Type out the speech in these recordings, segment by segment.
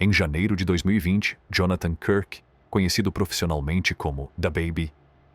Em janeiro de 2020, Jonathan Kirk, conhecido profissionalmente como The Baby,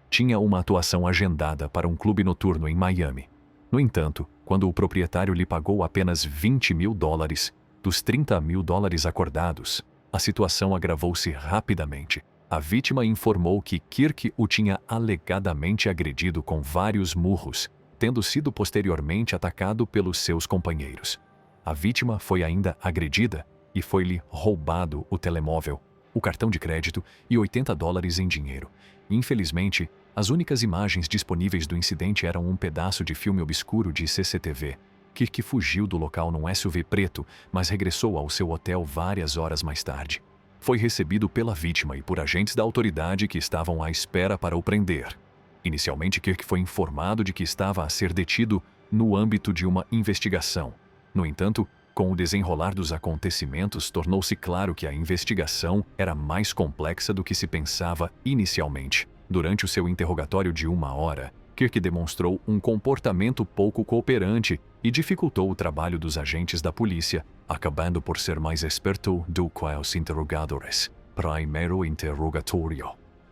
tinha uma atuação agendada para um clube noturno em Miami. No entanto, quando o proprietário lhe pagou apenas $20 mil dos $30 mil acordados, a situação agravou-se rapidamente. A vítima informou que Kirk o tinha alegadamente agredido com vários murros, tendo sido posteriormente atacado pelos seus companheiros. A vítima foi ainda agredida e foi-lhe roubado o telemóvel, o cartão de crédito e $80 em dinheiro. Infelizmente, as únicas imagens disponíveis do incidente eram um pedaço de filme obscuro de CCTV. Kirk fugiu do local num SUV preto, mas regressou ao seu hotel várias horas mais tarde. Foi recebido pela vítima e por agentes da autoridade que estavam à espera para o prender. Inicialmente, Kirk foi informado de que estava a ser detido no âmbito de uma investigação. No entanto, com o desenrolar dos acontecimentos, tornou-se claro que a investigação era mais complexa do que se pensava inicialmente. Durante o seu interrogatório de 1 hora, Kirk demonstrou um comportamento pouco cooperante e dificultou o trabalho dos agentes da polícia, acabando por ser mais esperto do que os interrogadores. Primeiro interrogatório.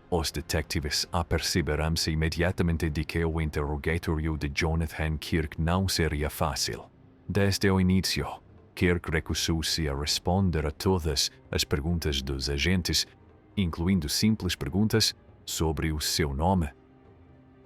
Os detetives aperceberam-se imediatamente de que o interrogatório de Jonathan Kirk não seria fácil. Desde o início, Kirk recusou-se a responder a todas as perguntas dos agentes, incluindo simples perguntas sobre o seu nome.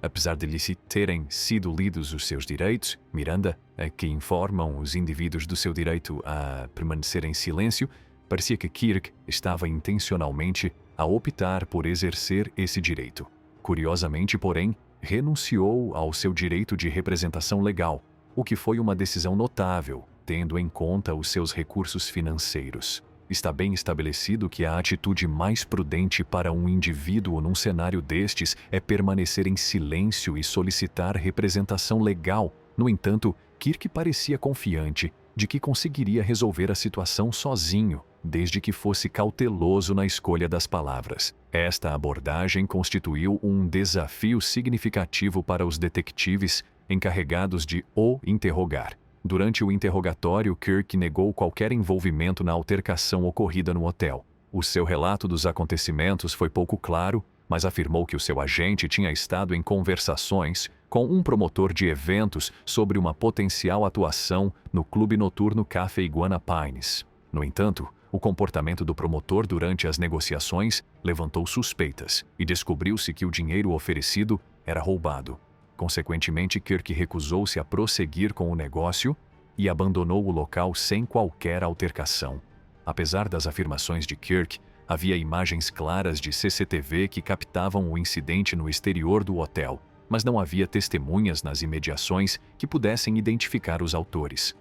Apesar de lhe terem sido lidos os seus direitos, Miranda, que informam os indivíduos do seu direito a permanecer em silêncio, parecia que Kirk estava intencionalmente a optar por exercer esse direito. Curiosamente, porém, renunciou ao seu direito de representação legal, o que foi uma decisão notável, tendo em conta os seus recursos financeiros. Está bem estabelecido que a atitude mais prudente para um indivíduo num cenário destes é permanecer em silêncio e solicitar representação legal. No entanto, Kirk parecia confiante de que conseguiria resolver a situação sozinho, desde que fosse cauteloso na escolha das palavras. Esta abordagem constituiu um desafio significativo para os detetives encarregados de o interrogar. Durante o interrogatório, Kirk negou qualquer envolvimento na altercação ocorrida no hotel. O seu relato dos acontecimentos foi pouco claro, mas afirmou que o seu agente tinha estado em conversações com um promotor de eventos sobre uma potencial atuação no clube noturno Café Iguana Pines. No entanto, o comportamento do promotor durante as negociações levantou suspeitas e descobriu-se que o dinheiro oferecido era roubado. Consequentemente, Kirk recusou-se a prosseguir com o negócio e abandonou o local sem qualquer altercação. Apesar das afirmações de Kirk, havia imagens claras de CCTV que captavam o incidente no exterior do hotel, mas não havia testemunhas nas imediações que pudessem identificar os autores.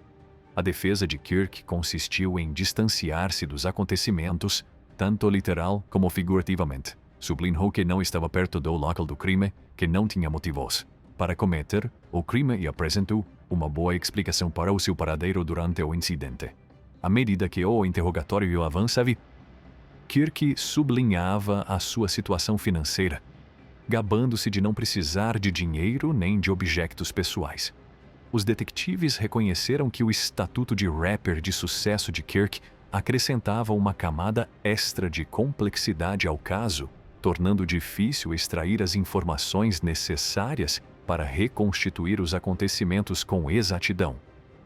A defesa de Kirk consistiu em distanciar-se dos acontecimentos, tanto literal como figurativamente. Sublinhou que não estava perto do local do crime, que não tinha motivos para cometer o crime e apresentou uma boa explicação para o seu paradeiro durante o incidente. À medida que o interrogatório avançava, Kirk sublinhava a sua situação financeira, gabando-se de não precisar de dinheiro nem de objetos pessoais. Os detetives reconheceram que o estatuto de rapper de sucesso de Kirk acrescentava uma camada extra de complexidade ao caso, tornando difícil extrair as informações necessárias para reconstituir os acontecimentos com exatidão.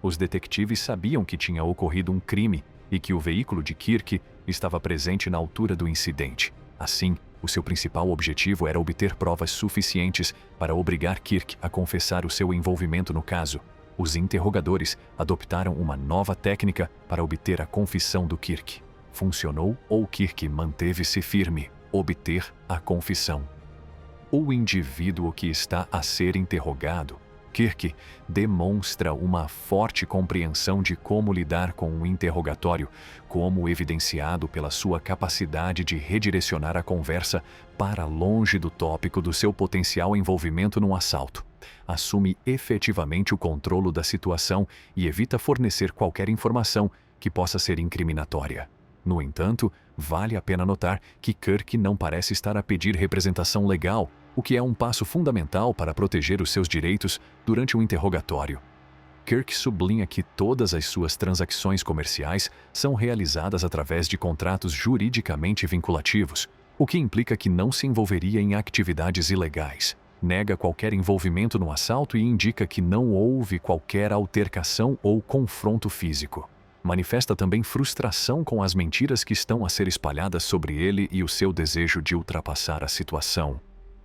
Os detetives sabiam que tinha ocorrido um crime e que o veículo de Kirk estava presente na altura do incidente. Assim, o seu principal objetivo era obter provas suficientes para obrigar Kirk a confessar o seu envolvimento no caso. Os interrogadores adoptaram uma nova técnica para obter a confissão do Kirk. Funcionou ou Kirk manteve-se firme? Obter a confissão. O indivíduo que está a ser interrogado, Kirk, demonstra uma forte compreensão de como lidar com um interrogatório, como evidenciado pela sua capacidade de redirecionar a conversa para longe do tópico do seu potencial envolvimento num assalto. Assume efetivamente o controle da situação e evita fornecer qualquer informação que possa ser incriminatória. No entanto, vale a pena notar que Kirk não parece estar a pedir representação legal, o que é um passo fundamental para proteger os seus direitos durante um interrogatório. Kirk sublinha que todas as suas transações comerciais são realizadas através de contratos juridicamente vinculativos, o que implica que não se envolveria em atividades ilegais. Nega qualquer envolvimento no assalto e indica que não houve qualquer altercação ou confronto físico. Manifesta também frustração com as mentiras que estão a ser espalhadas sobre ele e o seu desejo de ultrapassar a situação.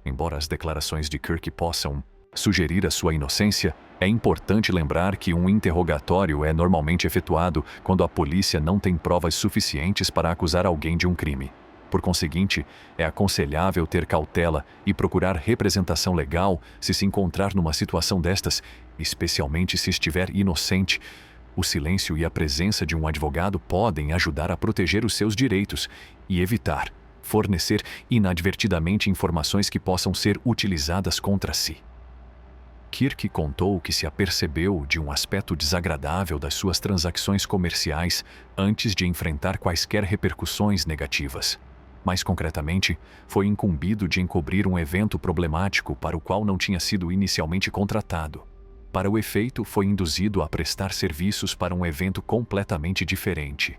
Embora as declarações de Kirk possam sugerir a sua inocência, é importante lembrar que um interrogatório é normalmente efetuado quando a polícia não tem provas suficientes para acusar alguém de um crime. Por conseguinte, é aconselhável ter cautela e procurar representação legal se se encontrar numa situação destas, especialmente se estiver inocente. O silêncio e a presença de um advogado podem ajudar a proteger os seus direitos e evitar fornecer inadvertidamente informações que possam ser utilizadas contra si. Kirk contou que se apercebeu de um aspecto desagradável das suas transações comerciais antes de enfrentar quaisquer repercussões negativas. Mais concretamente, foi incumbido de encobrir um evento problemático para o qual não tinha sido inicialmente contratado. Para o efeito, foi induzido a prestar serviços para um evento completamente diferente.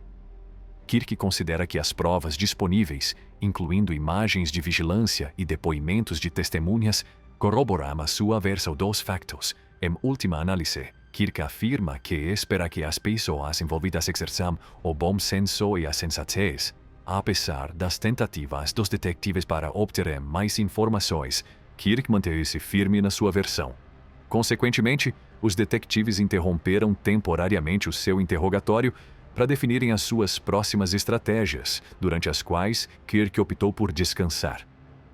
Kirk considera que as provas disponíveis, incluindo imagens de vigilância e depoimentos de testemunhas, corroboram a sua versão dos factos. Em última análise, Kirk afirma que espera que as pessoas envolvidas exerçam o bom senso e a sensatez. Apesar das tentativas dos detetives para obter mais informações, Kirk manteve-se firme na sua versão. Consequentemente, os detetives interromperam temporariamente o seu interrogatório para definirem as suas próximas estratégias, durante as quais Kirk optou por descansar.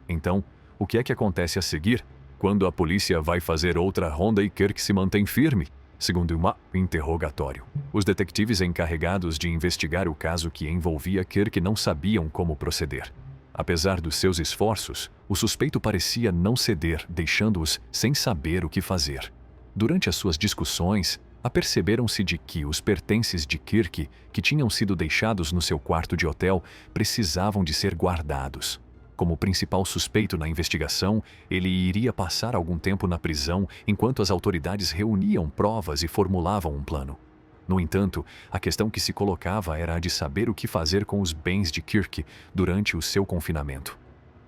Então, o que é que acontece a seguir? Quando a polícia vai fazer outra ronda e Kirk se mantém firme? Segundo um interrogatório, os detetives encarregados de investigar o caso que envolvia Kirk não sabiam como proceder. Apesar dos seus esforços, o suspeito parecia não ceder, deixando-os sem saber o que fazer. Durante as suas discussões, aperceberam-se de que os pertences de Kirk, que tinham sido deixados no seu quarto de hotel, precisavam de ser guardados. Como principal suspeito na investigação, ele iria passar algum tempo na prisão enquanto as autoridades reuniam provas e formulavam um plano. No entanto, a questão que se colocava era a de saber o que fazer com os bens de Kirk durante o seu confinamento.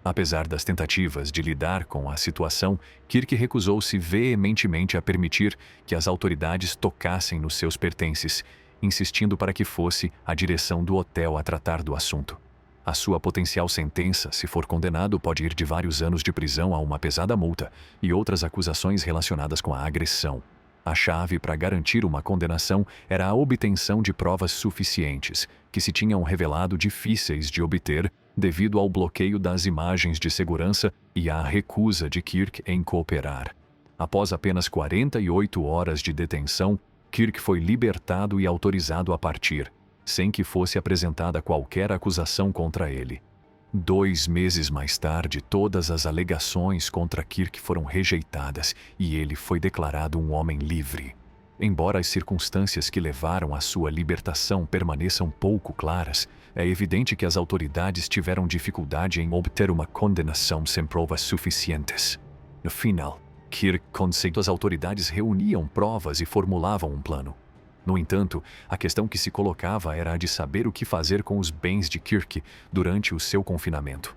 Apesar das tentativas de lidar com a situação, Kirk recusou-se veementemente a permitir que as autoridades tocassem nos seus pertences, insistindo para que fosse a direção do hotel a tratar do assunto. A sua potencial sentença, se for condenado, pode ir de vários anos de prisão a uma pesada multa e outras acusações relacionadas com a agressão. A chave para garantir uma condenação era a obtenção de provas suficientes, que se tinham revelado difíceis de obter devido ao bloqueio das imagens de segurança e à recusa de Kirk em cooperar. Após apenas 48 horas de detenção, Kirk foi libertado e autorizado a partir, sem que fosse apresentada qualquer acusação contra ele. 2 meses mais tarde, todas as alegações contra Kirk foram rejeitadas e ele foi declarado um homem livre. Embora as circunstâncias que levaram à sua libertação permaneçam pouco claras, é evidente que as autoridades tiveram dificuldade em obter uma condenação sem provas suficientes. No final, Kirk conseguiu. As autoridades reuniam provas e formulavam um plano. No entanto, a questão que se colocava era a de saber o que fazer com os bens de Kirk durante o seu confinamento.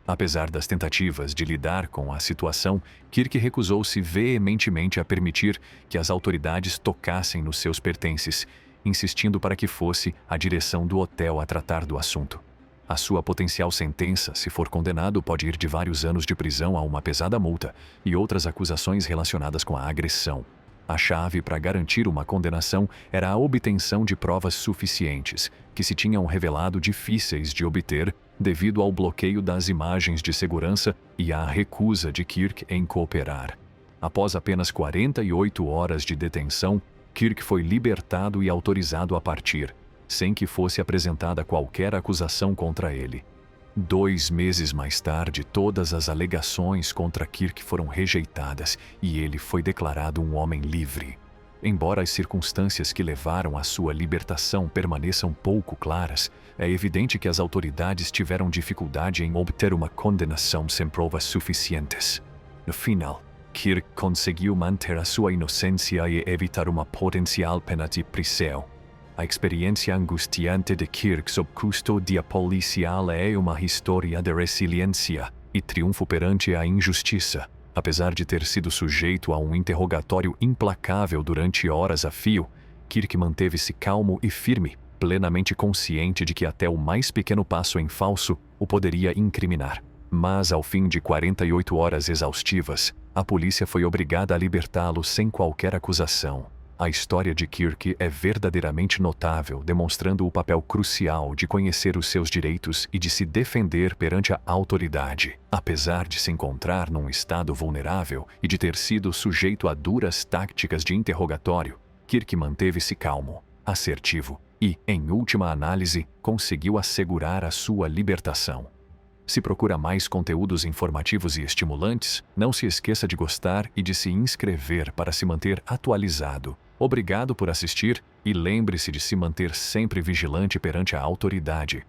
Apesar das tentativas de lidar com a situação, Kirk recusou-se veementemente a permitir que as autoridades tocassem nos seus pertences, insistindo para que fosse a direção do hotel a tratar do assunto. A sua potencial sentença, se for condenado, pode ir de vários anos de prisão a uma pesada multa e outras acusações relacionadas com a agressão. A chave para garantir uma condenação era a obtenção de provas suficientes, que se tinham revelado difíceis de obter devido ao bloqueio das imagens de segurança e à recusa de Kirk em cooperar. Após apenas 48 horas de detenção, Kirk foi libertado e autorizado a partir, sem que fosse apresentada qualquer acusação contra ele. 2 meses mais tarde, todas as alegações contra Kirk foram rejeitadas e ele foi declarado um homem livre. Embora as circunstâncias que levaram à sua libertação permaneçam pouco claras, é evidente que as autoridades tiveram dificuldade em obter uma condenação sem provas suficientes. No final, Kirk conseguiu manter a sua inocência e evitar uma potencial pena de prisão. A experiência angustiante de Kirk sob custódia policial é uma história de resiliência e triunfo perante a injustiça. Apesar de ter sido sujeito a um interrogatório implacável durante horas a fio, Kirk manteve-se calmo e firme, plenamente consciente de que até o mais pequeno passo em falso o poderia incriminar. Mas, ao fim de 48 horas exaustivas, a polícia foi obrigada a libertá-lo sem qualquer acusação. A história de Kirk é verdadeiramente notável, demonstrando o papel crucial de conhecer os seus direitos e de se defender perante a autoridade. Apesar de se encontrar num estado vulnerável e de ter sido sujeito a duras táticas de interrogatório, Kirk manteve-se calmo, assertivo e, em última análise, conseguiu assegurar a sua libertação. Se procura mais conteúdos informativos e estimulantes, não se esqueça de gostar e de se inscrever para se manter atualizado. Obrigado por assistir e lembre-se de se manter sempre vigilante perante a autoridade.